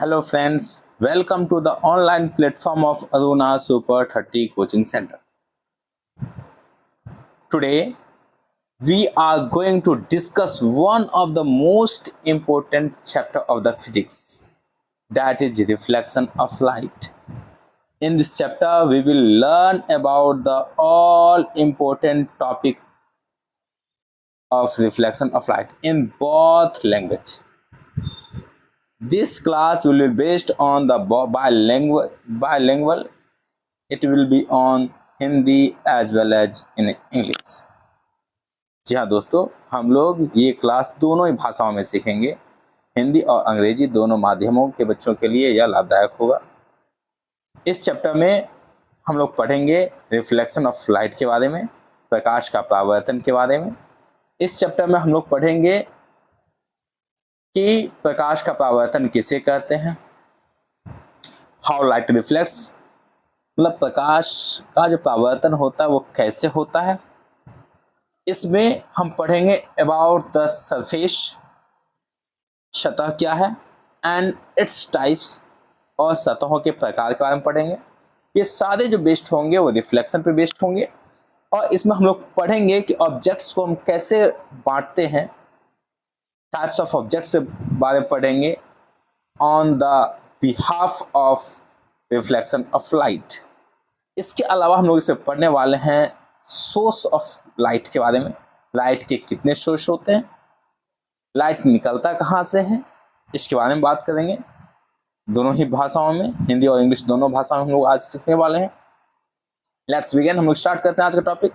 Hello friends, welcome to the online platform of Aruna Super 30 Coaching Center. Today we are going to discuss one of the most important chapter of the physics, that is reflection of light. In this chapter we will learn about the all important topic of reflection of light in both language. This class will be based on the bilingual. It will be on Hindi as well as in English. जी हाँ दोस्तों, हम लोग ये class दोनों ही भाषाओं में सीखेंगे। हिंदी और अंग्रेजी दोनों माध्यमों के बच्चों के लिए यह लाभदायक होगा। इस चैप्टर में हम लोग पढ़ेंगे रिफ्लेक्शन ऑफ लाइट के बारे में, प्रकाश का परावर्तन के बारे में। इस चैप्टर में हम लोग पढ़ेंगे कि प्रकाश का परावर्तन किसे कहते हैं, हाउ लाइट रिफ्लेक्ट्स, मतलब प्रकाश का जो परावर्तन होता है वो कैसे होता है। इसमें हम पढ़ेंगे अबाउट द सरफेस, सतह क्या है, एंड इट्स टाइप्स, और सतहों के प्रकार के बारे में पढ़ेंगे। ये सारे जो बेस्ड होंगे वो रिफ्लेक्शन पे बेस्ड होंगे। और इसमें हम लोग पढ़ेंगे कि ऑब्जेक्ट्स को हम कैसे बांटते हैं, टाइप्स ऑफ ऑब्जेक्ट्स के बारे में पढ़ेंगे on the behalf of reflection of light. इसके अलावा हम लोग इसे पढ़ने वाले हैं सोर्स ऑफ लाइट के बारे में, लाइट के कितने सोर्स होते हैं, लाइट निकलता कहाँ से है, इसके बारे में बात करेंगे। दोनों ही भाषाओं में, हिंदी और इंग्लिश दोनों भाषाओं में हम लोग आज सीखने वाले हैं। Let's begin. हम लोग स्टार्ट करते हैं आज का टॉपिक।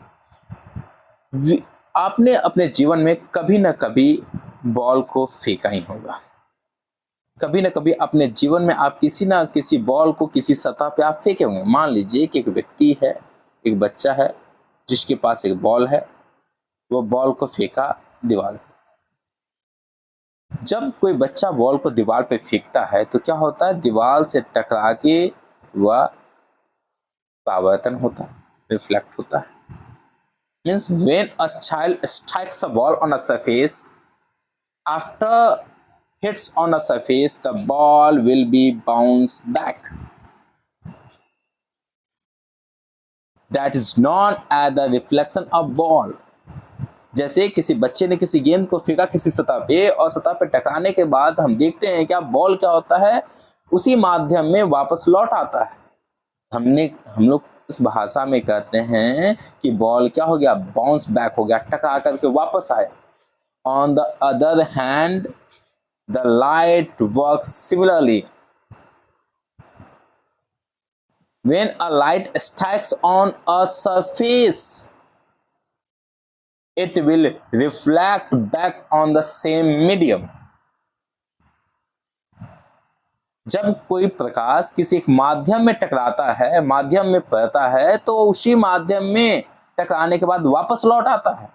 आपने अपने जीवन में कभी ना कभी बॉल को फेंका ही होगा। कभी ना कभी अपने जीवन में आप किसी ना किसी बॉल को किसी सतह पे आप फेंके होंगे। मान लीजिए कि एक व्यक्ति है, एक बच्चा है जिसके पास एक बॉल है, वो बॉल को फेंका दीवार पे। जब कोई बच्चा बॉल को दीवार पे फेंकता है तो क्या होता है, दीवार से टकरा के वह परावर्तन होता है, रिफ्लेक्ट होता है। Means when a child strikes a ball on a surface, after hits on a surface, the ball will be bounced back. That is known as the reflection of ball. जैसे किसी बच्चे ने किसी गेंद को फेंका किसी सतह पे, और सतह पे टकराने के बाद हम देखते हैं क्या बॉल क्या होता है, उसी माध्यम में वापस लौट आता है। हम लोग इस भाषा में कहते हैं कि बॉल क्या हो गया, बाउंस बैक हो गया, टकरा करके वापस आया। On the other hand, the light works similarly. When a light strikes on a surface, it will reflect back on the same medium. जब कोई प्रकाश किसी एक माध्यम में टकराता है, माध्यम में पड़ता है, तो उसी माध्यम में टकराने के बाद वापस लौट आता है।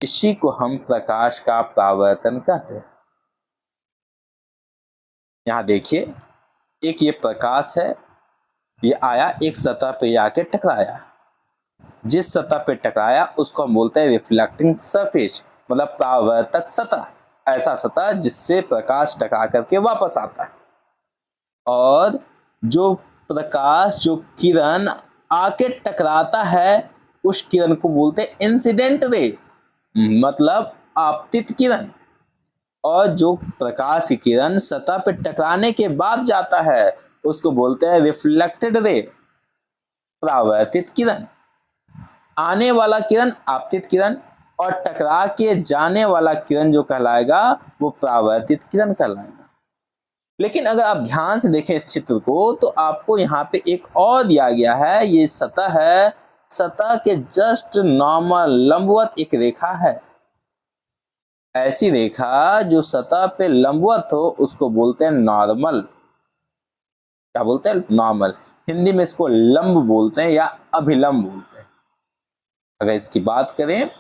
इसी को हम प्रकाश का परावर्तन कहते हैं। यहां देखिए, एक ये प्रकाश है, ये आया एक सतह पे आके टकराया। जिस सतह पे टकराया उसको हम बोलते हैं रिफ्लेक्टिंग सरफेस, मतलब परावर्तक सतह। ऐसा सतह जिससे प्रकाश टकरा करके वापस आता है। और जो प्रकाश, जो किरण आके टकराता है, उस किरण को बोलते हैं इंसिडेंट रे, मतलब आपतित किरण। और जो प्रकाश की किरण सतह पे टकराने के बाद जाता है उसको बोलते हैं रिफ्लेक्टेड रे, परावर्तित किरण। आने वाला किरण आपतित किरण, और टकरा के जाने वाला किरण जो कहलाएगा वो परावर्तित किरण कहलाएगा। लेकिन अगर आप ध्यान से देखें इस चित्र को, तो आपको यहाँ पे एक और दिया गया है। ये सतह है, सतह के जस्ट नॉर्मल लंबवत एक रेखा है। ऐसी रेखा जो सतह पे लंबवत हो उसको बोलते हैं नॉर्मल। क्या बोलते हैं, नॉर्मल। हिंदी में इसको लंब बोलते हैं या अभिलंब बोलते हैं। अगर इसकी बात करें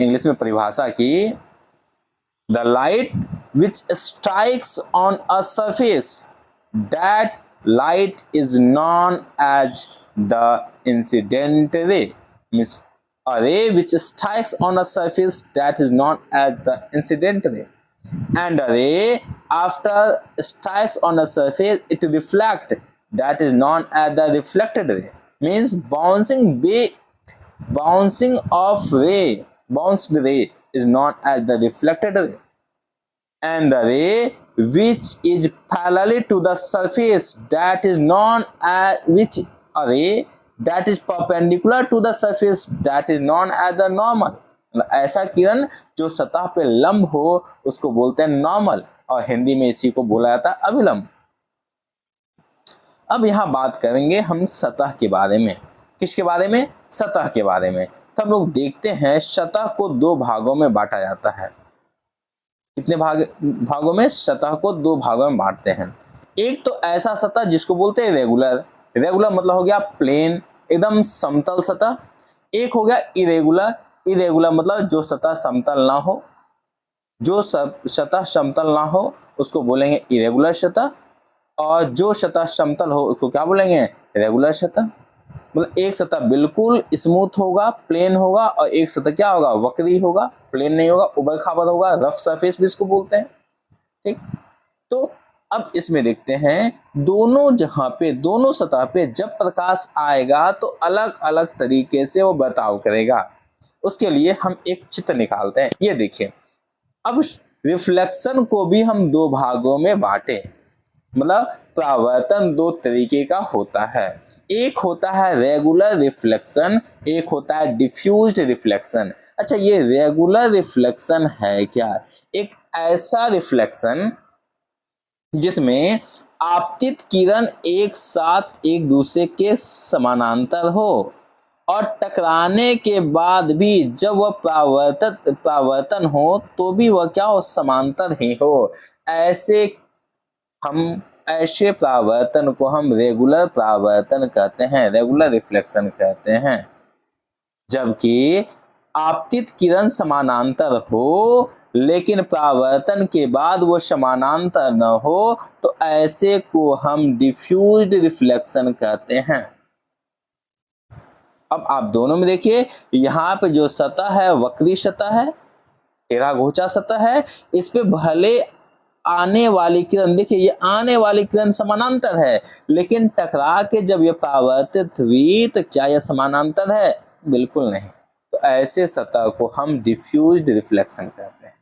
इंग्लिश में परिभाषा की, the light which strikes on a surface, that light is known as the incident ray. Means a ray which strikes on a surface that is known as the incident ray, and a ray after strikes on a surface it reflect, that is known as the reflected ray. Means bounced ray is known as the reflected ray, and the ray which is parallel to the surface, that is known as which a ray that is perpendicular to the surface, that is known as the normal. ऐसा किरण जो सतह पे लंब हो उसको बोलते हैं normal, और हिंदी में इसी को बोला जाता है अभिलंब। अब यहाँ बात करेंगे हम सतह के बारे में। किसके बारे में? सतह के बारे में। तो हम लोग देखते हैं सतह को दो भागों में बांटा जाता है। कितने भागों में? सतह को दो भागों में बांटते हैं। एक तो ऐसा सतह जिसको बोलते हैं रेगुलर, रेगुलर मतलब हो गया प्लेन, एकदम समतल सतह। एक हो गया इरेगुलर, इरेगुलर मतलब जो सतह समतल ना हो, जो सतह समतल ना हो उसको बोलेंगे इरेगुलर सतह, और जो सतह समतल हो उसको क्या बोलेंगे? रेगुलर सतह। मतलब एक सतह बिल्कुल स्मूथ होगा, प्लेन होगा, और एक सतह क्या होगा? वक्री होगा, प्लेन नहीं होगा, उबड़ खाबड़ होगा, रफ सरफेस भी इसको बोलते हैं। ठीक, तो अब इसमें देखते हैं दोनों जहां पे, दोनों सतह पे जब प्रकाश आएगा तो अलग अलग तरीके से वो बर्ताव करेगा। उसके लिए हम एक चित्र निकालते हैं। ये देखिए, अब रिफ्लेक्शन को भी हम दो भागों में बांटे, मतलब परावर्तन दो तरीके का होता है। एक होता है रेगुलर रिफ्लेक्शन, एक होता है डिफ्यूज्ड रिफ्लेक्शन। अच्छा, ये रेगुलर रिफ्लेक्शन है क्या? एक ऐसा रिफ्लेक्शन जिसमें आपतित किरण एक साथ एक दूसरे के समानांतर हो, और टकराने के बाद भी जब वह परावर्तन हो तो भी वह क्या हो? समांतर ही हो। ऐसे परावर्तन को हम रेगुलर परावर्तन कहते हैं, रेगुलर रिफ्लेक्शन कहते हैं। जबकि आपतित किरण समानांतर हो लेकिन परावर्तन के बाद वो समानांतर न हो तो ऐसे को हम डिफ्यूज्ड रिफ्लेक्शन कहते हैं। अब आप दोनों में देखिए, यहाँ पे जो सतह है वक्री सतह है, टेढ़ा घोचा सतह है, इस पे भले आने वाली किरण, देखिए ये आने वाली किरण समानांतर है, लेकिन टकरा के जब ये परावर्तित हुई तो क्या यह समानांतर है? बिल्कुल नहीं। तो ऐसे सतह को हम डिफ्यूज्ड रिफ्लेक्शन कहते हैं।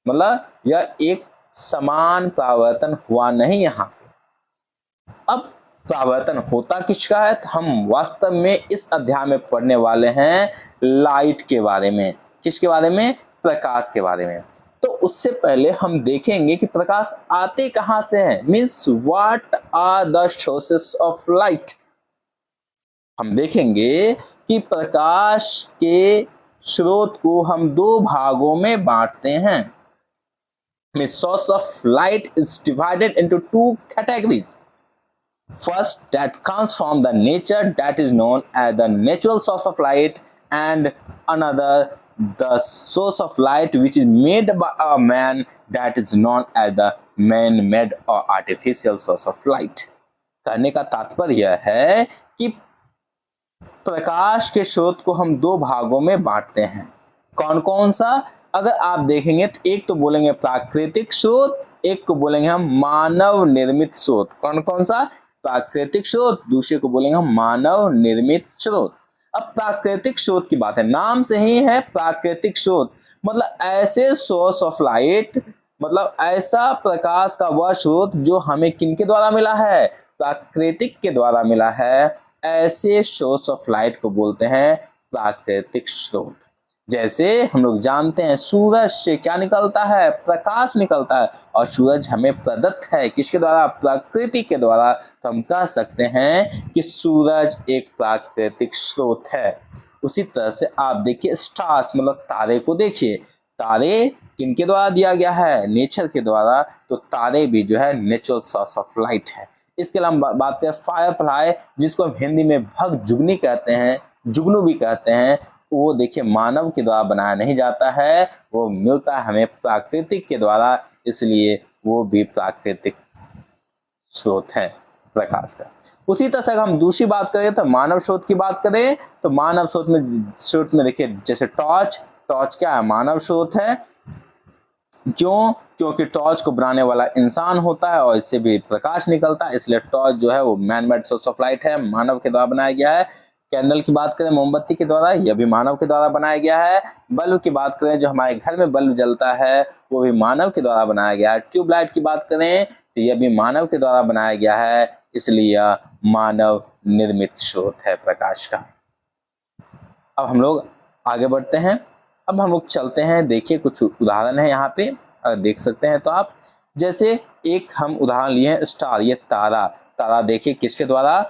मतलब यह एक समान परावर्तन हुआ नहीं यहाँ। अब परावर्तन होता किसका है? तो हम वास्तव में इस अध्याय में पढ़ने वाले हैं लाइट के बारे में। किसके बारे में? प्रकाश के बारे में। तो उससे पहले हम देखेंगे कि प्रकाश आते कहां से हैं, means what are the sources of light. हम देखेंगे कि प्रकाश के स्रोत को हम दो भागों में बांटते हैं। Means source of light is divided into two categories. First, that comes from the nature, that is known as the natural source of light, and another the source of light which is made by a man, that is known as the man-made or artificial source of light। कहने का तात्पर्य है कि प्रकाश के स्रोत को हम दो भागों में बांटते हैं। कौन कौन सा? अगर आप देखेंगे तो एक तो बोलेंगे प्राकृतिक स्रोत, एक को बोलेंगे हम मानव निर्मित स्रोत। कौन कौन सा? प्राकृतिक स्रोत, दूसरे को बोलेंगे हम मानव निर्मित स्रोत। अब प्राकृतिक स्रोत की बात है, नाम से ही है प्राकृतिक स्रोत, मतलब ऐसे सोर्स ऑफ लाइट, मतलब ऐसा प्रकाश का वह स्रोत जो हमें किनके द्वारा मिला है? प्राकृतिक के द्वारा मिला है। ऐसे सोर्स ऑफ लाइट को बोलते हैं प्राकृतिक स्रोत। जैसे हम लोग जानते हैं सूरज से क्या निकलता है? प्रकाश निकलता है, और सूरज हमें प्रदत्त है किसके द्वारा? प्रकृति के द्वारा। तो हम कह सकते हैं कि सूरज एक प्राकृतिक स्रोत है। उसी तरह से आप देखिए स्टार्स, मतलब तारे को देखिए, तारे किनके द्वारा दिया गया है? नेचर के द्वारा। तो तारे भी जो है नेचुरल सोर्स ऑफ लाइट है। इसके अलावा बात करें फायर फ्लाई, जिसको हम हिंदी में भग जुगनी कहते हैं, जुगनू भी कहते हैं, वो देखिए मानव के द्वारा बनाया नहीं जाता है, वो मिलता है हमें प्राकृतिक के द्वारा, इसलिए वो भी प्राकृतिक स्रोत है प्रकाश का। उसी तरह से अगर हम दूसरी बात करें तो मानव स्रोत की बात करें तो मानव स्रोत में देखिए जैसे टॉर्च, टॉर्च क्या है? मानव स्रोत है। क्यों? क्योंकि टॉर्च को बनाने वाला इंसान होता है और इससे भी प्रकाश निकलता है, इसलिए टॉर्च जो है वो man made source of light है, मानव के द्वारा बनाया गया है। कैंडल की बात करें मोमबत्ती के द्वारा, यह भी मानव के द्वारा बनाया गया है। बल्ब की बात करें, जो हमारे घर में बल्ब जलता है वो भी मानव के द्वारा बनाया गया है। ट्यूबलाइट की बात करें तो यह भी मानव के द्वारा बनाया गया है, इसलिए यह मानव निर्मित स्रोत है प्रकाश का। अब हम लोग आगे बढ़ते हैं। अब हम लोग चलते हैं, देखिए कुछ उदाहरण है यहाँ पे, देख सकते हैं तो आप। जैसे एक हम उदाहरण लिए हैं स्टार, ये तारा। तारा देखिए किसके द्वारा?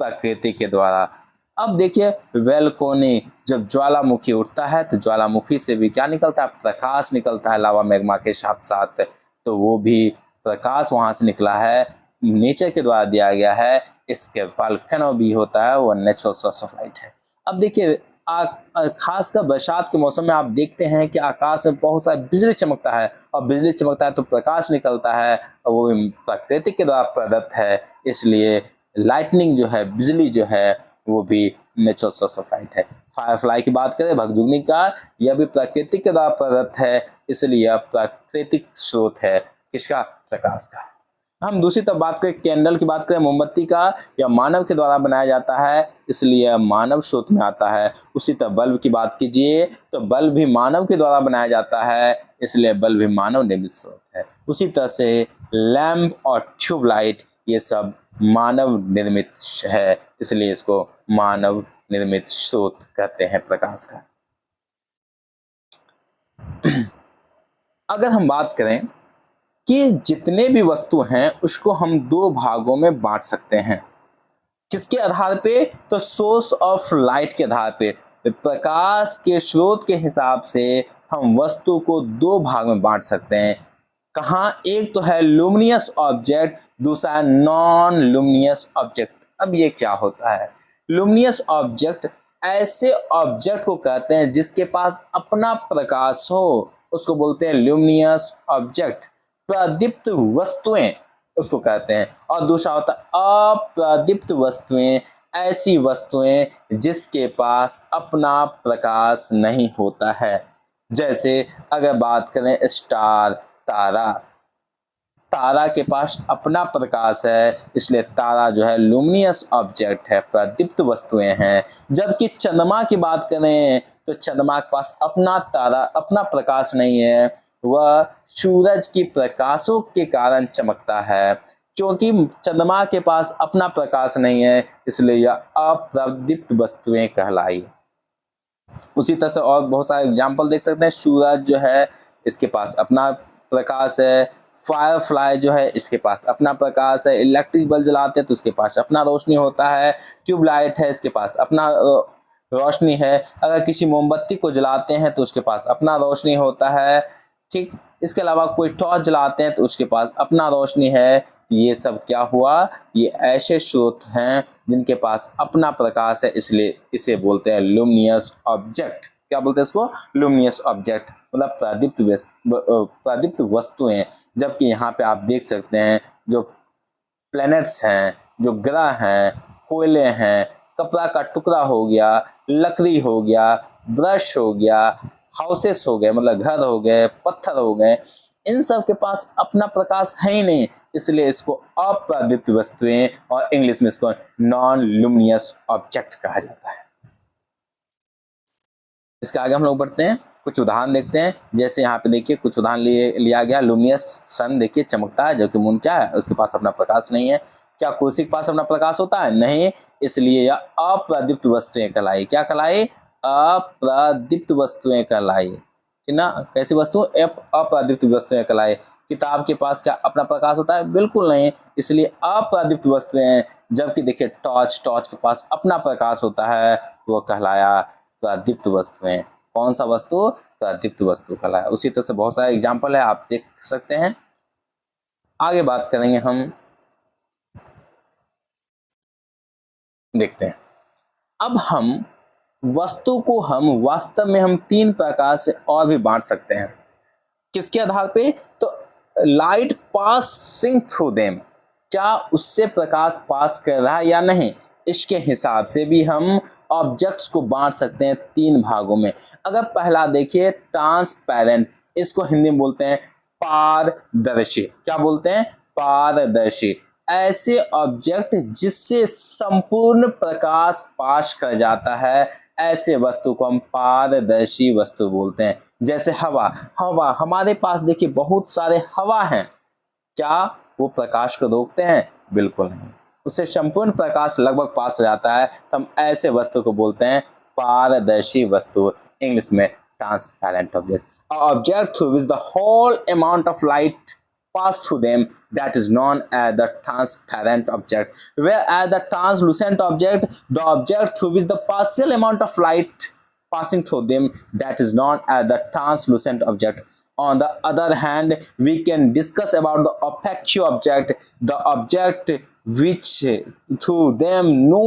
प्रकृति के द्वारा। अब देखिए वेलकोनी, जब ज्वालामुखी उठता है तो ज्वालामुखी से भी क्या निकलता है? प्रकाश निकलता है लावा मैग्मा के साथ साथ, तो वो भी प्रकाश वहां से निकला है, नेचर के द्वारा दिया गया है। इसके वोल्केनो भी होता है, वो नेचुरल सोर्स ऑफ लाइट है। अब देखिए खासकर बरसात के मौसम में आप देखते हैं कि आकाश में बहुत सारी बिजली चमकता है, और बिजली चमकता है तो प्रकाश निकलता है, और वो भी प्रकृति के द्वारा प्रदत्त है, इसलिए लाइटनिंग जो है, बिजली जो है, वो भी नेचुरल सोर्स ऑफ लाइट है। फायरफ्लाई की बात करें, भगजुगनी का, यह भी प्रकृति के द्वारा प्रदत्त है, इसलिए यह प्राकृतिक स्रोत है किसका? प्रकाश का। हम दूसरी तरफ बात करें, कैंडल की बात करें, मोमबत्ती का, यह मानव के द्वारा बनाया जाता है, इसलिए मानव स्रोत में आता है। उसी तरह बल्ब की बात कीजिए तो बल्ब भी मानव के द्वारा बनाया जाता है, इसलिए बल्ब भी मानव निर्मित स्रोत है। उसी तरह से लैंप और ट्यूबलाइट, ये सब मानव निर्मित है, इसलिए इसको मानव निर्मित स्रोत कहते हैं प्रकाश का। अगर हम बात करें कि जितने भी वस्तु हैं उसको हम दो भागों में बांट सकते हैं, किसके आधार पे? तो सोर्स ऑफ लाइट के आधार पे, प्रकाश के स्रोत के हिसाब से हम वस्तु को दो भाग में बांट सकते हैं। कहाँ? एक तो है लुमिनियस ऑब्जेक्ट, दूसरा है नॉन लुमिनियस ऑब्जेक्ट। अब ये क्या होता है? लुमिनियस ऑब्जेक्ट ऐसे ऑब्जेक्ट को कहते हैं जिसके पास अपना प्रकाश हो, उसको बोलते हैं लुमिनियस ऑब्जेक्ट। प्रदीप्त वस्तुएं उसको कहते हैं। और दूसरा होता है अप्रदीप्त वस्तुएं, ऐसी वस्तुएं जिसके पास अपना प्रकाश नहीं होता है। जैसे अगर बात करें स्टार, तारा, तारा के पास अपना प्रकाश है, इसलिए तारा जो है लुमिनियस ऑब्जेक्ट है, प्रदीप्त वस्तुएं हैं। जबकि चंद्रमा की बात करें तो चंद्रमा के पास अपना तारा, अपना प्रकाश नहीं है, वह सूरज की प्रकाशों के कारण चमकता है। क्योंकि चंद्रमा के पास अपना प्रकाश नहीं है, इसलिए यह अप्रदीप्त वस्तुएं कहलाई। उसी तरह से और बहुत सारे एग्जाम्पल देख सकते हैं। सूरज जो है इसके पास अपना प्रकाश है, फायरफ्लाई जो है इसके पास अपना प्रकाश है, इलेक्ट्रिक बल्ब जलाते हैं तो उसके पास अपना रोशनी होता है, ट्यूबलाइट है इसके पास अपना रोशनी है, अगर किसी मोमबत्ती को जलाते हैं तो उसके पास अपना रोशनी होता है। ठीक, इसके अलावा कोई टॉर्च जलाते हैं तो उसके पास अपना रोशनी है। ये सब क्या हुआ? ये ऐसे स्रोत हैं जिनके पास अपना प्रकाश है, इसलिए इसे बोलते हैं लुमिनियस ऑब्जेक्ट। क्या बोलते हैं इसको? लुमिनियस ऑब्जेक्ट, मतलब प्रदीप्त वस्तुएं। जबकि यहाँ पे आप देख सकते हैं जो प्लैनेट्स हैं, जो ग्रह हैं, कोयले हैं, कपड़ा का टुकड़ा हो गया, लकड़ी हो गया, ब्रश हो गया, हाउसेस हो गए, मतलब घर हो गए, पत्थर हो गए, इन सब के पास अपना प्रकाश है ही नहीं, इसलिए इसको अप्रदीप्त वस्तुएं और इंग्लिश में इसको नॉन लुमिनियस ऑब्जेक्ट कहा जाता है। इसके आगे हम लोग बढ़ते हैं, कुछ उदाहरण देखते हैं। जैसे यहाँ पे देखिए कुछ उदाहरण लिया गया। लुमिनियस सन देखिए चमकता है, जबकि मून क्या है? उसके पास अपना प्रकाश नहीं है। क्या कुर्सी के पास अपना प्रकाश होता है? नहीं, इसलिए यह अप्रदीप्त वस्तुएं कहलाई। क्या कहलाई? अप्रदीप्त वस्तुएं कहलाई, ठीक ना? कैसी वस्तु? अप्रदीप्त वस्तुएं कहलाई। किताब के पास क्या अपना प्रकाश होता है? बिल्कुल नहीं, इसलिए अप्रदीप्त वस्तुएं। जबकि देखिए टॉर्च के पास अपना प्रकाश होता है, वो कहलाया प्रदीप्त वस्तुएं। कौन सा वस्तु? प्रदीप्त वस्तु कहलाया। उसी तरह से बहुत सारे एग्जाम्पल है, आप देख सकते हैं। आगे बात करेंगे हम, देखते हैं। अब हम वस्तु को हम वास्तव में हम तीन प्रकार से और भी बांट सकते हैं। किसके आधार पे? तो लाइट पासिंग थ्रू देम, क्या उससे प्रकाश पास कर रहा है या नहीं, इसके हिसाब से भी हम ऑब्जेक्ट्स को बांट सकते हैं तीन भागों में। अगर पहला देखिए ट्रांसपेरेंट, इसको हिंदी में बोलते हैं पारदर्शी। क्या बोलते हैं? पारदर्शी। ऐसे ऑब्जेक्ट जिससे संपूर्ण प्रकाश पास कर जाता है, ऐसे वस्तु को हम पारदर्शी वस्तु बोलते हैं। जैसे हवा, हवा हमारे पास देखिए बहुत सारे हवा हैं, क्या वो प्रकाश को रोकते हैं? बिल्कुल नहीं, उससे संपूर्ण प्रकाश लगभग पास हो जाता है, तो हम ऐसे वस्तु को बोलते हैं पारदर्शी वस्तु, इंग्लिश में transparent object. Object through which the whole amount of light pass through them, that is known as the transparent object, whereas the translucent object, the object through which the partial amount of light passing through them, that is known as the translucent object. On the other hand, we can discuss about the opaque object, the object which through them no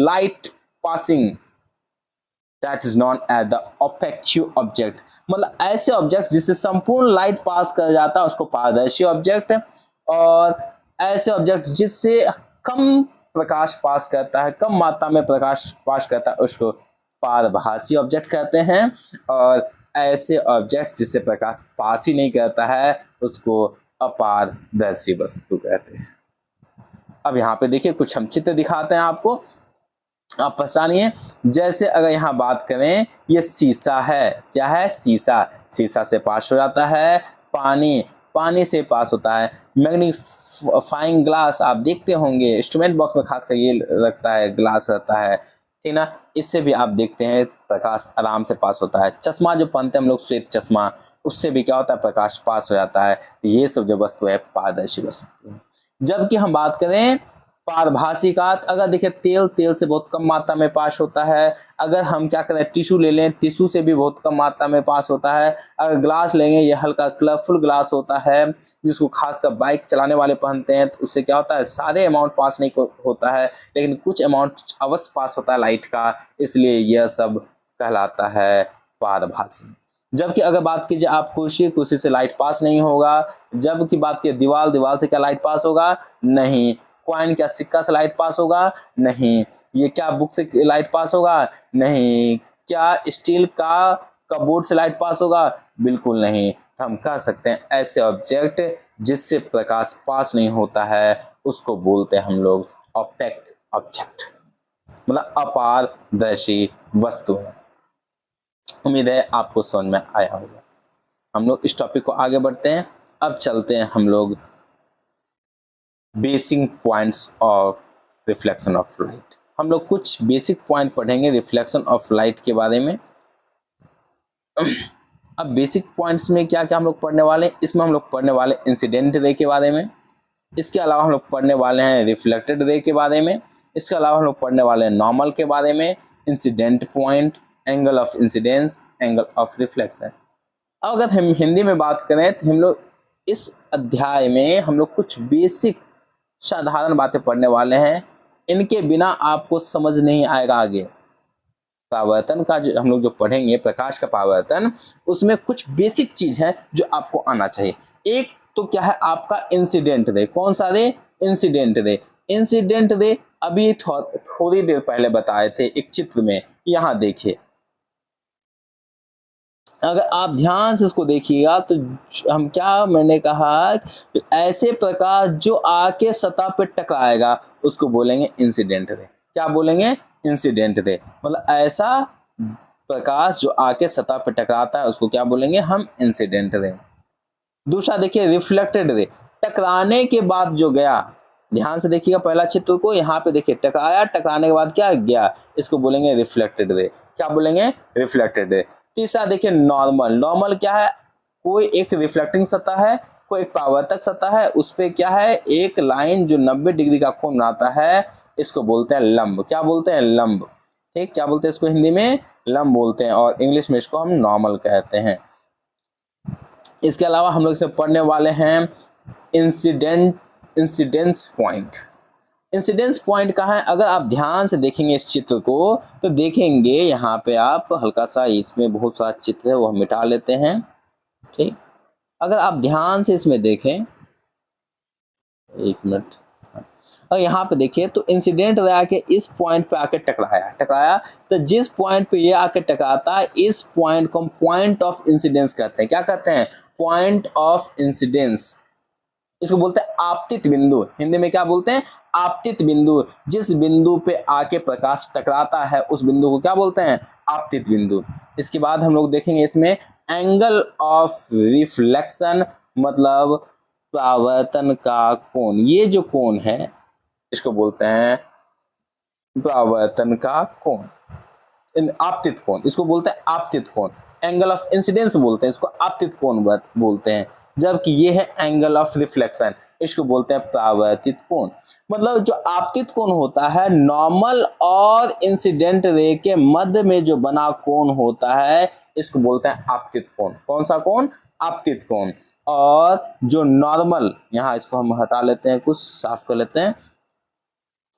light passing, that is known as the opaque object. मतलब ऐसे object जिससे संपूर्ण light pass कर जाता है उसको पारदर्शी object, और ऐसे ऑब्जेक्ट जिससे कम प्रकाश पास करता है, कम मात्रा में प्रकाश पास करता है, उसको पारभासी ऑब्जेक्ट कहते हैं, और ऐसे ऑब्जेक्ट जिससे प्रकाश पास ही नहीं करता है उसको अपारदर्शी वस्तु कहते हैं। अब यहाँ पे देखिए कुछ हम चित्र दिखाते हैं आपको, आप पहचानिए। जैसे अगर यहाँ बात करें, ये शीशा है, क्या है? शीशा। शीशा से पास हो जाता है पानी, पानी से पास होता है मैग्नीफाइंग ग्लास। आप देखते होंगे इंस्ट्रूमेंट बॉक्स में खासकर ये रखता है, ग्लास रहता है, ठीक ना, इससे भी आप देखते हैं प्रकाश आराम से पास होता है। चश्मा जो पहनते हैं हम लोग, श्वेत चश्मा, उससे भी क्या होता है? प्रकाश पास हो जाता है। तो ये सब जो वस्तु है पारदर्शी वस्तु है। जबकि हम बात करें पारभासी का, अगर देखिए तेल, तेल से बहुत कम मात्रा में पास होता है। अगर हम क्या करें, टिश्यू ले लें, टिश्यू से भी बहुत कम मात्रा में पास होता है। अगर ग्लास लेंगे, ये हल्का कलरफुल ग्लास होता है जिसको खासकर बाइक चलाने वाले पहनते हैं, तो उससे क्या होता है? सारे अमाउंट पास नहीं होता है, लेकिन कुछ अमाउंट अवश्य पास होता है लाइट का, इसलिए यह सब कहलाता है पारभासी। जबकि अगर बात कीजिए आप कुर्सी, कुर्सी से लाइट पास नहीं होगा। जबकि बात कीजिए दीवार, दीवार से क्या लाइट पास होगा? नहीं। कॉइन, क्या सिक्का से लाइट पास होगा? नहीं। ये क्या बुक से लाइट पास होगा? नहीं। क्या स्टील का कपबोर्ड से लाइट पास होगा? बिल्कुल नहीं। तो हम कह सकते हैं ऐसे ऑब्जेक्ट जिससे प्रकाश पास नहीं होता है उसको बोलते हैं हम लोग ऑपेक ऑब्जेक्ट, मतलब अपारदर्शी वस्तु है। उम्मीद है आपको समझ में आया होगा। हम लोग इस टॉपिक को आगे बढ़ते हैं। अब चलते हैं हम लोग basic points of reflection of light. हम लोग कुछ बेसिक पॉइंट पढ़ेंगे रिफ्लेक्शन ऑफ लाइट के बारे में। अब बेसिक पॉइंट्स में क्या क्या हम लोग पढ़ने वाले हैं? इसमें हम लोग पढ़ने वाले इंसिडेंट रे के बारे में, इसके अलावा हम लोग पढ़ने वाले हैं रिफ्लेक्टेड रे के बारे में, इसके अलावा हम लोग पढ़ने वाले हैं नॉर्मल के बारे में, incident point, angle of incidence, angle of reflection. अब अगर हम हिंदी में बात करें तो हम लोग इस अध्याय में हम लोग कुछ बेसिक साधारण बातें पढ़ने वाले हैं, इनके बिना आपको समझ नहीं आएगा आगे। परावर्तन का जो हम लोग जो पढ़ेंगे, प्रकाश का परावर्तन, उसमें कुछ बेसिक चीज है जो आपको आना चाहिए। एक तो क्या है आपका इंसिडेंट रे। कौन सा रे? Incident ray. इंसिडेंट रे अभी थोड़ी देर पहले बताए थे एक चित्र में, यहाँ देखिए। अगर आप ध्यान से इसको देखिएगा तो हम क्या, मैंने कहा ऐसे प्रकाश जो आके सतह पे टकराएगा उसको बोलेंगे इंसिडेंट रे। क्या बोलेंगे? Incident ray. मतलब ऐसा प्रकाश जो आके सतह पे टकराता है उसको क्या बोलेंगे हम? Incident ray. दूसरा देखिए रिफ्लेक्टेड रे। टकराने के बाद जो गया, ध्यान से देखिएगा पहला चित्र को, यहाँ पे देखिए टकराया, टकराने के बाद क्या गया, इसको बोलेंगे रिफ्लेक्टेड रे। क्या बोलेंगे? Reflected ray. तीसरा देखिए नॉर्मल। नॉर्मल क्या है? कोई एक रिफ्लेक्टिंग सतह है, कोई एक परावर्तक सतह है, उस पे क्या है एक लाइन जो 90 डिग्री का कोण बनाता है, इसको बोलते हैं लंब। क्या बोलते हैं? लंब। ठीक, क्या बोलते हैं इसको हिंदी में? लंब बोलते हैं, और इंग्लिश में इसको हम नॉर्मल कहते हैं। इसके अलावा हम लोग इसे पढ़ने वाले हैं इंसिडेंस पॉइंट। इंसिडेंस पॉइंट कहाँ है? अगर आप ध्यान से देखेंगे इस चित्र को तो देखेंगे यहाँ पे आप हल्का सा, इसमें बहुत सारा चित्र है वो हम मिटा लेते हैं। ठीक, अगर आप ध्यान से इसमें देखें, एक मिनट, और यहाँ पे देखिए तो इंसिडेंट रे आके इस पॉइंट पे आके टकराया तो जिस पॉइंट पे ये आके टकराता है इस पॉइंट को हम पॉइंट ऑफ इंसिडेंस कहते हैं। क्या कहते हैं? Point of incidence. इसको बोलते हैं आपतित बिंदु। हिंदी में क्या बोलते हैं? आपतित बिंदु। जिस बिंदु पे आके प्रकाश टकराता है उस बिंदु को क्या बोलते हैं? आपतित बिंदु। इसके बाद हम लोग देखेंगे इसमें एंगल ऑफ रिफ्लेक्शन, मतलब परावर्तन का कोण। ये जो कोण है इसको बोलते हैं परावर्तन का कोण, आपतित कोण। इसको बोलते हैं आपतित कोण। एंगल ऑफ इंसिडेंस बोलते हैं इसको, आपतित कोण बोलते हैं। जबकि ये है एंगल ऑफ रिफ्लेक्शन, इसको बोलते हैं परावर्तित कोण। मतलब जो आपतित कोण होता है नॉर्मल और इंसिडेंट रे के मध्य में जो बना कोण होता है इसको बोलते हैं आपतित कोण। कौन सा कोण? आपतित कोण। और जो नॉर्मल, यहाँ इसको हम हटा लेते हैं, कुछ साफ कर लेते हैं,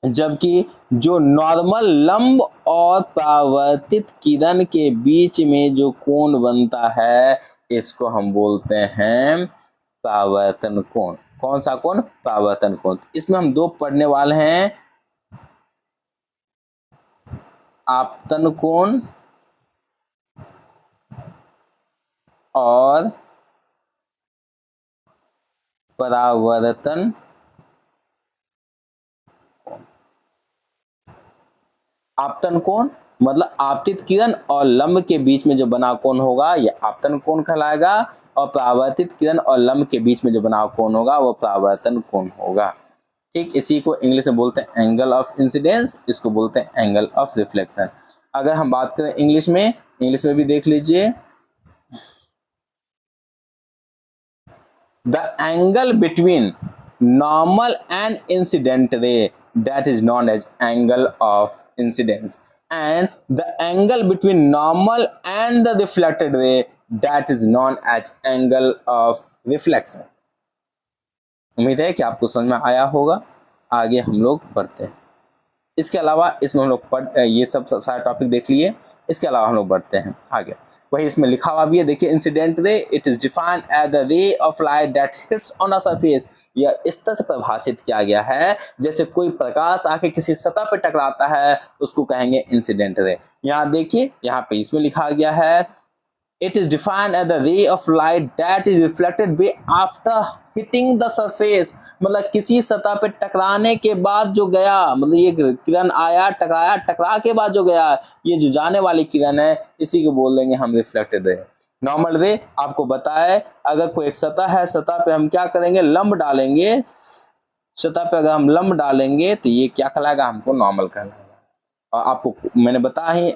जबकि जो नॉर्मल लंब और परावर्तित किरण के बीच में जो कोण बनता है इसको हम बोलते हैं परावर्तन कोण। कौन सा कोण? परावर्तन कोण। इसमें हम दो पढ़ने वाले हैं, आपतन कोण और परावर्तन। आपतन कोण मतलब आपतित किरण और लंब के बीच में जो बना कोण होगा यह आपतन कोण कहलाएगा, और परावर्तित किरण और लंब के बीच में जो बना कोण होगा वो परावर्तन कोण होगा। ठीक, इसी को इंग्लिश में बोलते हैं एंगल ऑफ इंसिडेंस, इसको बोलते हैं एंगल ऑफ रिफ्लेक्शन। अगर हम बात करें इंग्लिश में भी देख लीजिए, the angle between normal and incident ray, that is known as angle of incidence, and the angle between normal and the reflected ray, that is known as angle of reflection। उम्मीद है कि आपको समझ में आया होगा। आगे हम लोग बढ़ते हैं। इसके अलावा इसमें हम लोग ये सब सारे टॉपिक देख लिए। इसके अलावा हम लोग बढ़ते हैं आगे। वही इसमें लिखा हुआ भी है, देखिए incident ray it is defined as the ray of light that hits on a surface. यह इस तरह से परिभाषित किया गया है जैसे कोई प्रकाश आके किसी सतह पर टकराता है उसको कहेंगे इंसिडेंट रे। यहाँ देखिए, यहाँ पे इसमें लिखा गया है it is defined as the ray of light that is reflected by after hitting the surface। मतलब किसी सतह पे टकराने के बाद जो गया, मतलब ये किरण आया टकराया, टकरा के बाद जो गया, ये जो जाने वाली किरण है इसी को बोल देंगे हम रिफ्लेक्टेड रे। नॉर्मल रे आपको बताए, अगर कोई एक सतह है, सतह पे हम क्या करेंगे? लंब डालेंगे। सतह पे अगर हम लंब डालेंगे तो ये क्या कहलाएगा? हमको नॉर्मल कहलाएगा। और आपको मैंने बताया ही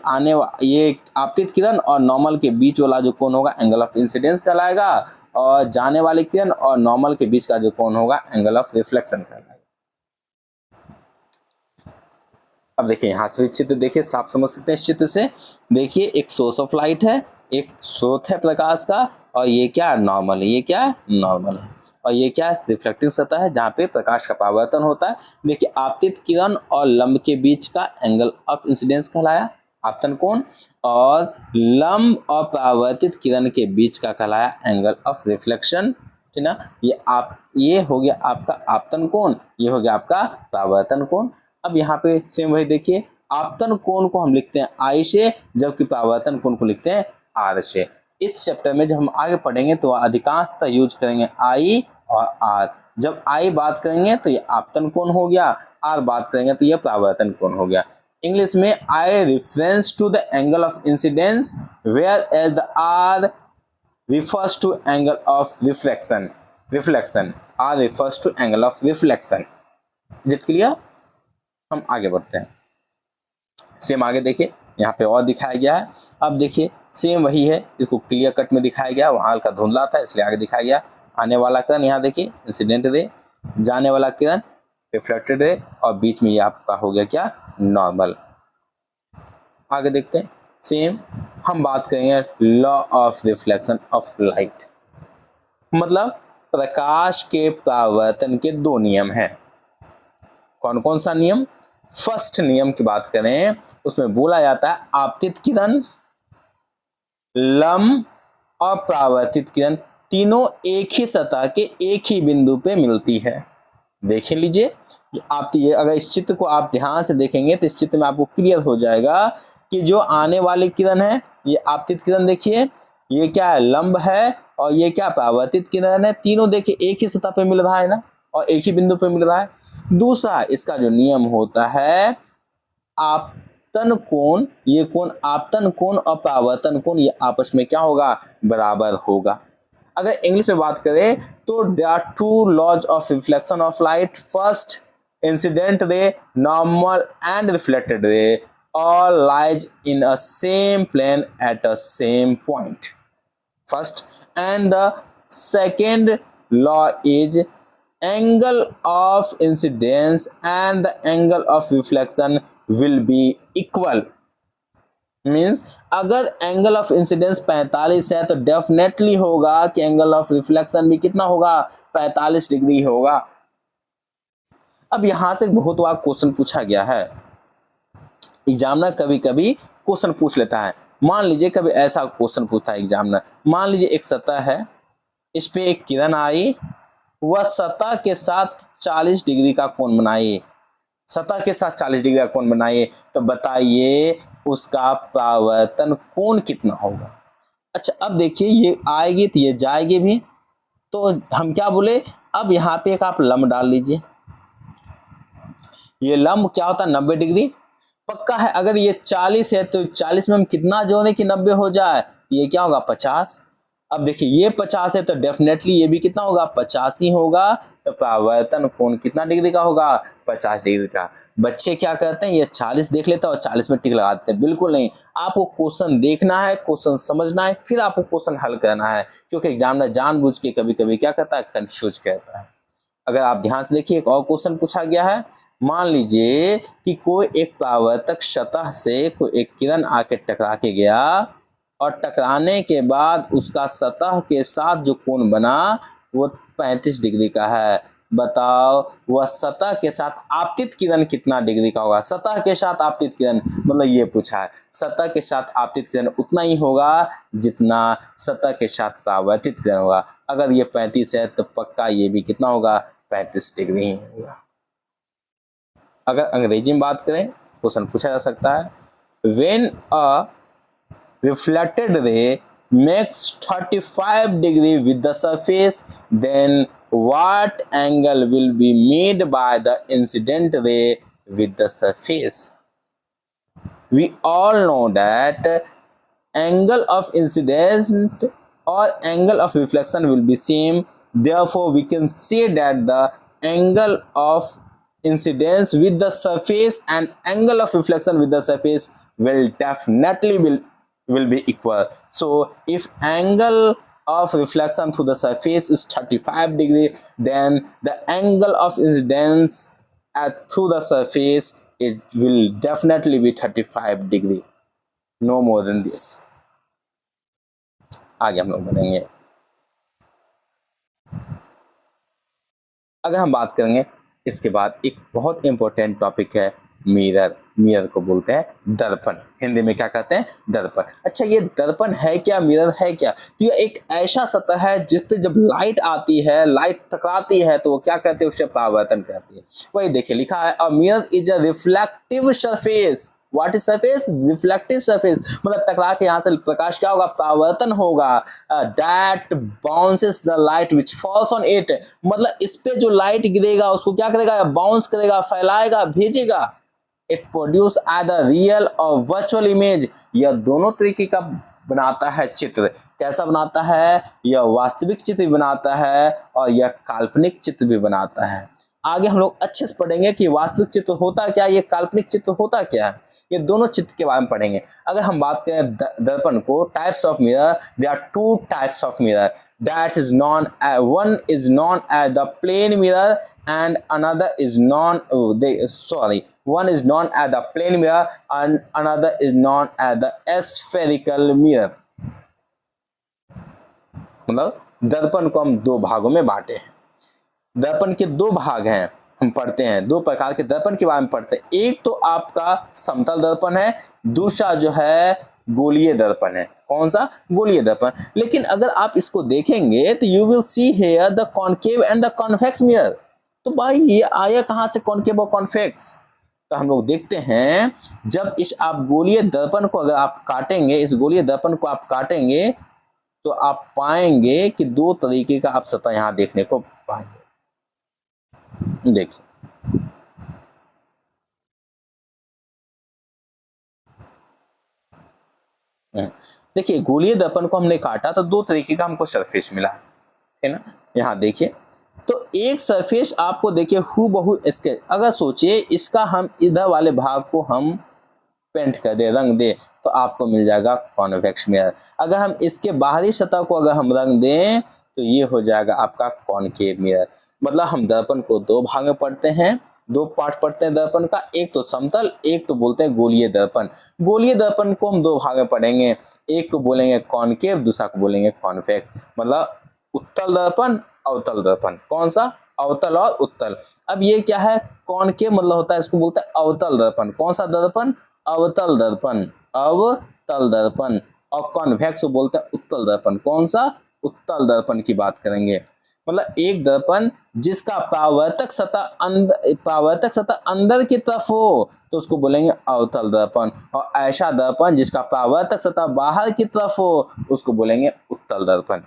ये आपतित किरण और नॉर्मल के बीच वाला जो कोण होगा एंगल ऑफ इंसिडेंस कहलाएगा, और जाने वाली किरण और नॉर्मल के बीच का जो कोण होगा एंगल ऑफ रिफ्लेक्शन कहलाएगा। अब देखिए यहाँ से चित्र देखिए, साफ समझ सकते हैं इस चित्र से। देखिए एक सोर्स ऑफ लाइट है, एक स्रोत है प्रकाश का, और ये क्या? नॉर्मल है। ये क्या है? नॉर्मल है। और ये क्या है? रिफ्लेक्टिंग सतह है जहाँ पे प्रकाश का परावर्तन होता है। देखिए आपतित किरण और लंब के बीच का एंगल ऑफ इंसिडेंस कहलाया आपतन कोण, और लंब और परावर्तित किरण के बीच का कहलाया एंगल ऑफ रिफ्लेक्शन। ठीक ना? ये हो गया आपका आपतन कोण, ये हो गया आपका परावर्तन कोण। अब यहाँ पे सेम वही देखिए, आपतन कोण को हम लिखते हैं आई से, जबकि परावर्तन कोण को लिखते हैं आर से। इस चैप्टर में जब हम आगे पढ़ेंगे तो अधिकांशतः यूज करेंगे आई और आर। जब आई बात करेंगे तो ये आपतन कोण हो गया, आर बात करेंगे तो ये परावर्तन कोण हो गया। इंग्लिश में I reference to the angle of incidence, whereas the R refers to angle of reflection r refers to angle of reflection। It clear? हम आगे बढ़ते हैं। सेम आगे देखिए, यहाँ पे और दिखाया गया है। अब देखिए सेम वही है, इसको क्लियर कट में दिखाया गया, वहाँ हल्का धुंधला था इसलिए आगे दिखाया गया। आने वाला किरण यहाँ देखिए इंसिडेंट रे, जाने वाला किरण रिफ्लेक्टेड रे, और बीच में ये आपका हो गया क्या? नॉर्मल। आगे देखते हैं। सेम हम बात करेंगे law of reflection of light, मतलब प्रकाश के परावर्तन के दो नियम हैं। कौन कौन सा नियम? फर्स्ट नियम की बात करें उसमें बोला जाता है आपतित किरण, लंब और परावर्तित किरण तीनों एक ही सतह के एक ही बिंदु पे मिलती है। देख लीजिए आप, ये अगर इस चित्र को आप ध्यान से देखेंगे तो इस चित्र में आपको क्लियर हो जाएगा कि जो आने वाली किरण है ये आपतित किरण, देखिए ये क्या है, लंब है, और ये क्या परावर्तित किरण है। तीनों देखिए एक ही सतह पे मिल रहा है ना, और एक ही बिंदु पे मिल रहा है। दूसरा इसका जो नियम होता है, आपतन कोण, ये कोण आपतन कोण और परावर्तन कोण ये आपस में क्या होगा, बराबर होगा। अगर इंग्लिश में बात करें तो there are two laws of reflection of light, first incident ray, normal and reflected ray all lies in a same plane at a same point. First and the second law is angle of incidence and the angle of reflection will be equal. Means अगर angle of incidence 45 है तो definitely होगा कि angle of reflection भी कितना होगा, 45 degree होगा। अब यहां से बहुत बार क्वेश्चन पूछा गया है, एग्जामिनर कभी कभी क्वेश्चन पूछ लेता है। मान लीजिए कभी ऐसा क्वेश्चन पूछता है एग्जामिनर, मान लीजिए एक सतह है, इस पे एक किरण आई, वह सतह के साथ 40 डिग्री का कोण बनाए, सतह के साथ 40 डिग्री का कोण बनाइए, तो बताइए उसका परावर्तन कोण कितना होगा। अच्छा अब देखिए ये आएगी तो ये जाएगी भी, तो हम क्या बोले, अब यहाँ पे एक आप लंब डाल लीजिए, ये लंब क्या होता है 90 डिग्री पक्का है। अगर ये 40 है तो 40 में हम कितना जोड़े कि 90 हो जाए, ये क्या होगा 50। अब देखिए ये 50 है तो डेफिनेटली ये भी कितना होगा 50 ही होगा, तो परावर्तन कोण कितना डिग्री का होगा 50 डिग्री का। बच्चे क्या करते हैं, ये 40 देख लेते हैं और 40 में टिक लगा देते हैं, बिल्कुल नहीं। आपको क्वेश्चन देखना है, क्वेश्चन समझना है, फिर आपको क्वेश्चन हल करना है, क्योंकि एग्जामिनर जानबूझ के कभी कभी क्या करता है, कंफ्यूज करता है। अगर आप ध्यान से देखिए एक और क्वेश्चन पूछा गया है, मान लीजिए कि कोई एक परावर्तक सतह से कोई एक किरण आके टकरा के गया, और टकराने के बाद उसका सतह के साथ जो कोण बना वो 35 डिग्री का है। बताओ वह सतह के साथ आपतित किरण कितना डिग्री का होगा। सतह के साथ आपतित किरण मतलब ये पूछा है, सतह के साथ आपतित किरण उतना ही होगा जितना सतह के साथ परावर्तित किरण होगा। अगर ये 35 है तो पक्का ये भी कितना होगा 35 डिग्री ही होगा। अगर अंग्रेजी में बात करें क्वेश्चन पूछा जा सकता है, when a reflected ray makes 35 degree with the surface, then what angle will be made by the incident ray with the surface? We all know that angle of incidence or angle of reflection will be same, therefore we can say that the angle of incidence with the surface and angle of reflection with the surface will definitely will be equal. So if angle of reflection through the surface is 35 degree, then the angle of incidence through the surface it will definitely be 35 degree, no more than this. आगे हम लोग बढ़ेंगे। अगर हम बात करेंगे इसके बाद एक बहुत इंपॉर्टेंट टॉपिक है मिरर। मिरर को बोलते हैं दर्पण, हिंदी में क्या कहते हैं दर्पण। अच्छा ये दर्पण है क्या, मिरर है क्या? तो ये एक ऐसा सतह है जिस पे जब लाइट आती है, लाइट टकराती है तो वो क्या कहते हैं, उससे परावर्तन करती है। वही देखिए लिखा है a mirror is a reflective surface. What is surface? Reflective surface, मतलब टकरा के यहाँ से प्रकाश क्या होगा, परावर्तन होगा। That bounces the light which falls on it, मतलब इस पे जो लाइट गिरेगा उसको क्या करेगा, बाउंस करेगा, फैलाएगा, भेजेगा। इट प्रोड्यूस आइदर रियल और वर्चुअल इमेज, यह दोनों तरीके का बनाता है चित्र। कैसा बनाता है? यह वास्तविक चित्र भी बनाता है और यह काल्पनिक चित्र भी बनाता है। आगे हम लोग अच्छे से पढ़ेंगे कि वास्तविक चित्र होता क्या, ये काल्पनिक चित्र होता क्या है, ये दोनों चित्र के बारे में पढ़ेंगे। अगर हम बात करें दर्पण को, types of mirror, there are two types of mirror, that is known as, one is known as the plane mirror and another is known one is known as the plane mirror and another is known as the spherical mirror। मतलब दर्पण को हम दो भागों में बांटे हैं। दर्पण के दो भाग हैं, हम पढ़ते हैं दो प्रकार के दर्पण के बारे में पढ़ते हैं। एक तो आपका समतल दर्पण है, दूसरा जो है गोलीय दर्पण है। कौन सा? गोलीय दर्पण। लेकिन अगर आप इसको देखेंगे तो you will see here the concave and the convex mirror. तो भाई ये आया कहाँ से कॉनकेव और कॉन्वेक्स? तो हम लोग देखते हैं जब इस आप गोलीय दर्पण को अगर आप काटेंगे, इस गोलीय दर्पण को आप काटेंगे तो आप पाएंगे कि दो तरीके का आप सतह यहां देखने को पाएंगे। देखिए देखिए गोलीय दर्पण को हमने काटा तो दो तरीके का हमको सरफेस मिला है ना। यहाँ देखिए तो एक सरफेस आपको देखिए हूबहू स्केच, अगर सोचिए इसका हम इधर वाले भाग को हम पेंट कर दे, रंग दे, तो आपको मिल जाएगा कॉन्वेक्स मिरर। अगर हम इसके बाहरी सतह को अगर हम रंग दें तो ये हो जाएगा आपका कॉनकेव मिरर। मतलब हम दर्पण को दो भाग में पढ़ते हैं, दो पार्ट पढ़ते हैं दर्पण का, एक तो समतल, एक तो बोलते हैं गोलीय दर्पण। गोलीय दर्पण को हम दो भाग में पढ़ेंगे, एक को बोलेंगे कॉनकेव, दूसरा को बोलेंगे कॉन्वेक्स। मतलब उत्तल दर्पण, अवतल दर्पण। कौन सा? अवतल और उत्तल। अब ये क्या है? कॉनकेव मतलब होता है, इसको बोलते हैं अवतल दर्पण। कौन सा दर्पण? अवतल दर्पण, अवतल दर्पण। और कॉन्वेक्स बोलते हैं उत्तल दर्पण। कौन सा? उत्तल दर्पण की बात करेंगे। मतलब एक दर्पण जिसका परावर्तक सतह अंदर की तरफ हो तो उसको बोलेंगे अवतल दर्पण, और ऐसा दर्पण जिसका परावर्तक सतह बाहर की तरफ हो उसको बोलेंगे उत्तल दर्पण।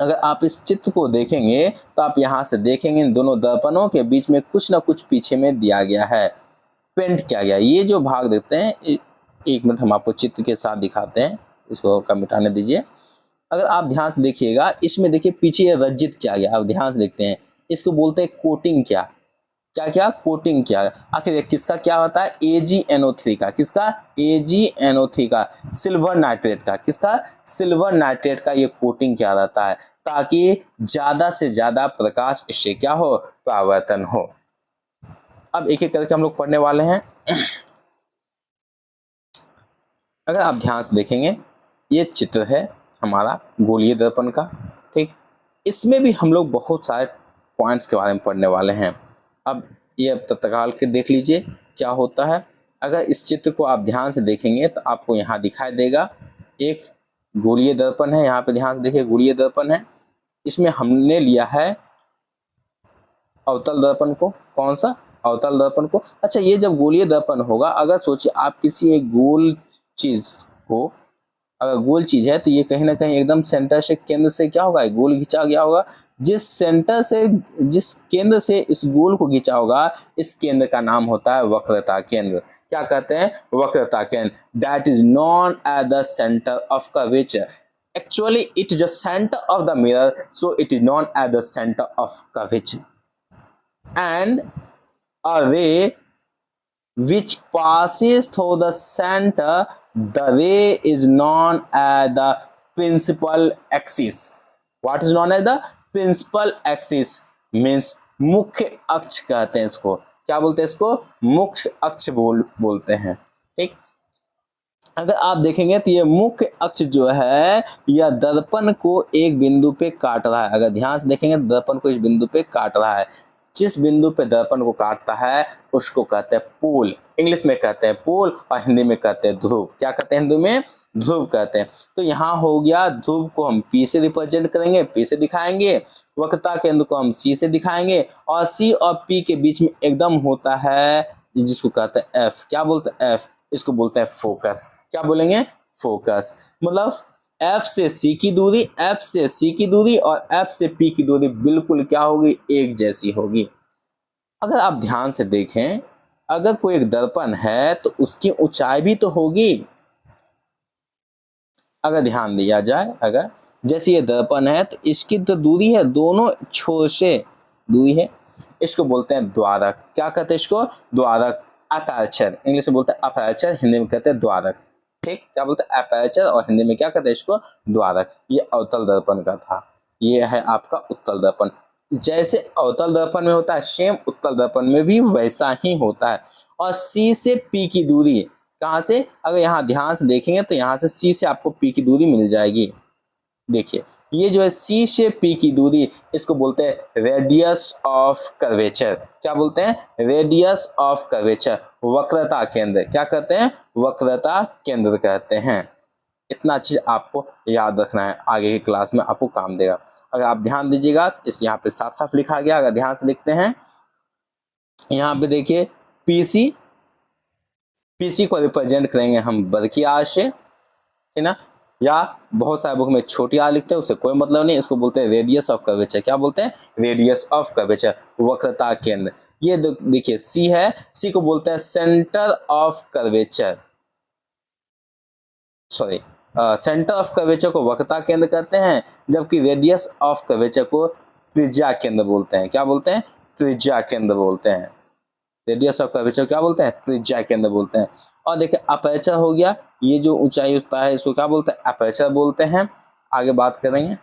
अगर आप इस चित्र को देखेंगे तो आप यहां से देखेंगे इन दोनों दर्पणों के बीच में कुछ ना कुछ पीछे में दिया गया है, पेंट किया गया। ये जो भाग देखते हैं, एक मिनट हम आपको चित्र के साथ दिखाते हैं, इसको कम मिटाने दीजिए। अगर आप ध्यान से देखिएगा इसमें देखिए पीछे ये रजित किया गया, आप ध्यान से देखते हैं, इसको बोलते हैं कोटिंग। क्या क्या क्या? कोटिंग किया। आखिर ये किसका क्या होता है? AgNO3 का। किसका? AgNO3 का, सिल्वर नाइट्रेट का। किसका? सिल्वर नाइट्रेट का ये कोटिंग किया जाता है ताकि ज्यादा से ज्यादा प्रकाश इससे क्या हो? परावर्तन हो। अब एक एक करके हम लोग पढ़ने वाले हैं। अगर आप ध्यान से देखेंगे ये चित्र है हमारा गोलीय दर्पण का, ठीक। इसमें भी हम लोग बहुत सारे पॉइंट्स के बारे में पढ़ने वाले हैं। अब ये तत्काल के देख लीजिए क्या होता है। अगर इस चित्र को आप ध्यान से देखेंगे तो आपको यहाँ दिखाई देगा एक गोलीय दर्पण है। यहाँ पे ध्यान से देखिए गोलीय दर्पण है, इसमें हमने लिया है अवतल दर्पण को। कौन सा? अवतल दर्पण को। अच्छा, ये जब गोलीय दर्पण होगा, अगर सोचिए आप किसी एक गोल चीज को, अगर गोल चीज है तो ये कहीं ना कहीं एकदम सेंटर से, केंद्र से क्या होगा? गोल खींचा गया होगा। जिस सेंटर से, जिस केंद्र से इस गोल को खींचा होगा, इस केंद्र का नाम होता है वक्रता केंद्र। क्या कहते हैं? वक्रता केंद्र। That is known as the centre of curvature. Actually it is the centre of the mirror, so it is known as the centre of curvature. And a ray which passes through the center, the ray is known as the principal axis. What is known as the principal axis? Means मुख्य अक्ष कहते हैं इसको। क्या बोलते हैं इसको? मुख्य अक्ष बोलते हैं, ठीक। अगर आप देखेंगे तो ये मुख्य अक्ष जो है यह दर्पण को एक बिंदु पे काट रहा है। अगर ध्यान से देखेंगे दर्पण को इस बिंदु पे काट रहा है। जिस बिंदु पे दर्पण को काटता है उसको कहते हैं पोल। इंग्लिश में कहते हैं पोल और हिंदी में कहते हैं ध्रुव। क्या कहते हैं? हिंदी में ध्रुव कहते हैं। तो यहाँ हो गया ध्रुव को हम P से रिप्रेजेंट करेंगे, P से दिखाएंगे। वक्रता केंद्र को हम C से दिखाएंगे, और C और P के बीच में एकदम होता है जिसको कहते हैं F। क्या बोलते हैं? F। इसको बोलते हैं फोकस। क्या बोलेंगे? फोकस। मतलब F से C की दूरी, F से C की दूरी और F से P की दूरी बिल्कुल क्या होगी? एक जैसी होगी। अगर आप ध्यान से देखें, अगर कोई एक दर्पण है तो उसकी ऊंचाई भी तो होगी। अगर ध्यान दिया जाए, अगर जैसे ये दर्पण है तो इसकी तो दूरी है, दोनों छोर से दूरी है। इसको बोलते हैं द्वारक। क्या कहते हैं इसको? द्वारक, अपर्चर। इंग्लिश में बोलते हैं अपर्चर, हिंदी में कहते हैं द्वारक, ठीक। क्या बोलते हैं? अपर्चर, और हिंदी में क्या कहते हैं इसको? द्वारक। ये अवतल दर्पण का था। ये है आपका उत्तल दर्पण। जैसे अवतल दर्पण में होता है सेम उत्तल दर्पण में भी वैसा ही होता है। और C से P की दूरी कहाँ से? अगर यहाँ ध्यान से देखेंगे तो यहाँ से C से आपको P की दूरी मिल जाएगी। देखिए ये जो है C से P की दूरी, इसको बोलते हैं रेडियस ऑफ कर्वेचर। क्या बोलते हैं? रेडियस ऑफ कर्वेचर, वक्रता केंद्र। क्या कहते हैं? वक्रता केंद्र कहते हैं। इतना चीज आपको याद रखना है, आगे की क्लास में आपको काम देगा। अगर आप ध्यान दीजिएगा इस यहाँ पे साफ साफ लिखा गया, अगर ध्यान से देखते हैं यहाँ पे देखिए पीसी, पीसी को रिप्रेजेंट करेंगे हम बड़ी की आर से, है ना, या बहुत सारे बुक में छोटी आर लिखते हैं, उससे कोई मतलब नहीं, इसको बोलते हैं रेडियस ऑफ कर्वेचर। क्या बोलते हैं? रेडियस ऑफ कर्वेचर, वक्रता केंद्र। ये देखिए सी है, सी को बोलते हैं centre of curvature, sorry centre of curvature को वक्रता केंद्र कहते हैं, जबकि रेडियस ऑफ कर्वेचर को त्रिज्या केंद्र बोलते हैं। क्या बोलते हैं? त्रिज्या केंद्र बोलते हैं। रेडियस ऑफ कर्वेचर क्या बोलते हैं? त्रिज्या केंद्र बोलते हैं। और देखिए अपर्चर हो गया, ये जो ऊंचाई होता है इसको क्या बोलते हैं? अपर्चर बोलते हैं। आगे बात करेंगे।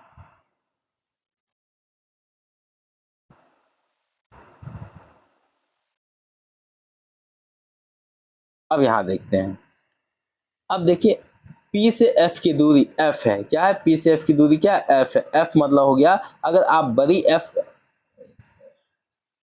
अब यहां देखते हैं, अब देखिए P से F की दूरी F है। क्या है? P से F की दूरी क्या है? F है। F मतलब हो गया, अगर आप बड़ी F,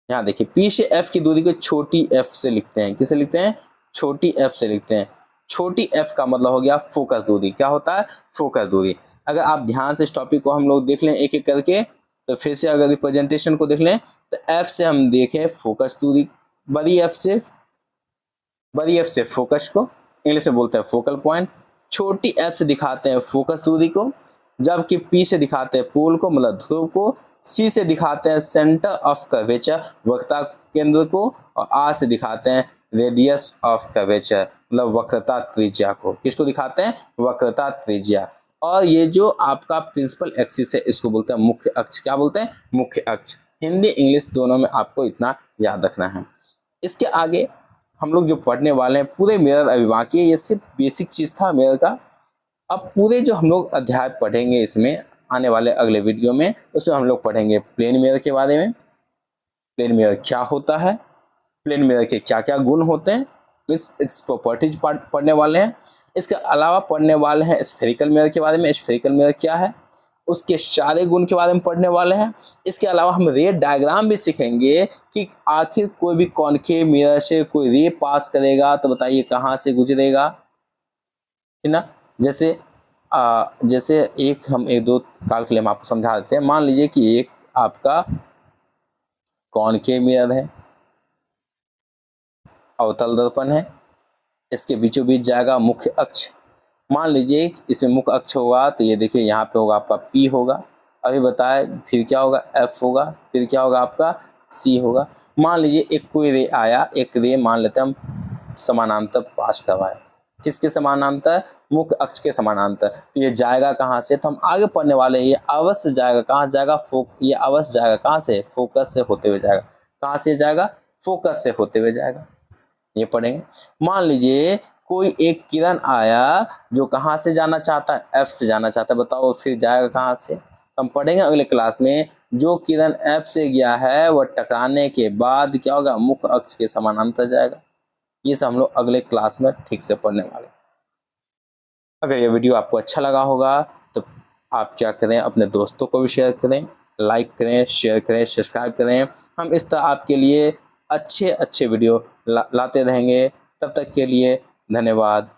यहाँ देखिए P से F की दूरी को छोटी f से लिखते हैं। किसे लिखते हैं? छोटी f से लिखते हैं। छोटी f का मतलब हो गया फोकस दूरी। क्या होता है? फोकस दूरी। अगर आप ध्यान से इस टॉपिक को हम लोग देख लें एक एक करके, तो फिर से अगर रिप्रेजेंटेशन को देख लें तो f से हम देखें फोकस दूरी, बड़ी f से, बड़ी f से फोकस को इंग्लिश में बोलते हैं फोकल पॉइंट, छोटी f से दिखाते हैं फोकस दूरी को, जबकि P से दिखाते हैं पोल को मतलब ध्रुव को, C से दिखाते हैं सेंटर ऑफ कर्वेचर वक्रता केंद्र को, और R से दिखाते हैं रेडियस ऑफ कर्वेचर मतलब वक्रता त्रिज्या को। किसको दिखाते हैं? वक्रता त्रिज्या। और ये जो आपका प्रिंसिपल एक्सिस है इसको बोलते हैं मुख्य अक्ष। क्या बोलते हैं? मुख्य अक्ष। हिंदी इंग्लिश दोनों में आपको इतना याद रखना है। इसके आगे हम लोग जो पढ़ने वाले हैं पूरे मिरर अभी बाकी है, ये सिर्फ बेसिक चीज था मिरर का। अब पूरे जो हम लोग अध्याय पढ़ेंगे इसमें आने वाले अगले वीडियो में, उसमें हम लोग पढ़ेंगे प्लेन मिरर के बारे में, प्लेन मिरर क्या होता है, प्लेन मिरर के क्या क्या गुण होते हैं, इट्स प्रॉपर्टीज पढ़ने वाले हैं। इसके अलावा पढ़ने वाले हैं स्फेरिकल मिरर के बारे में, स्फेरिकल मिरर क्या है, उसके सारे गुण के बारे में पढ़ने वाले हैं। इसके अलावा हम रे डायग्राम भी सीखेंगे कि आखिर कोई भी कॉनकेव मिरर से कोई रे पास करेगा तो बताइए कहाँ से गुजरेगा, है ना। जैसे जैसे एक दो काल के लिए हम आपको समझा देते हैं। मान लीजिए कि एक आपका कॉनकेव मिरर है, अवतल दर्पण है, इसके बीचों बीच जाएगा मुख्य अक्ष। मान लीजिए इसमें मुख्य अक्ष होगा तो ये देखिए यहाँ पे होगा आपका P होगा, अभी बताए, फिर क्या होगा? F होगा, फिर क्या होगा आपका? C होगा। मान लीजिए एक कोई रे आया, एक रे मान लेते हैं हम समानांतर पास करवाए, किसके समानांतर? मुख्य अक्ष के समानांतर। तो ये जाएगा कहाँ से? तो हम आगे पढ़ने वाले हैं, ये अवश्य जाएगा कहाँ जाएगा? ये अवश्य जाएगा कहाँ से? फोकस से होते हुए जाएगा। कहाँ से जाएगा? फोकस से होते हुए जाएगा। ये पढ़ेंगे। मान लीजिए कोई एक किरण आया जो कहाँ से जाना चाहता है? F से जाना चाहता है, बताओ फिर जाएगा कहाँ से? हम पढ़ेंगे अगले क्लास में। जो किरण F से गया है वह टकराने के बाद क्या होगा? मुख्य अक्ष के समानांतर जाएगा। ये सब हम लोग अगले क्लास में ठीक से पढ़ने वाले। अगर ये वीडियो आपको अच्छा लगा होगा तो आप क्या करें, अपने दोस्तों को भी शेयर करें, लाइक करें, शेयर करें, सब्सक्राइब करें। हम इस तरह आपके लिए अच्छे अच्छे वीडियो लाते रहेंगे। तब तक के लिए धन्यवाद।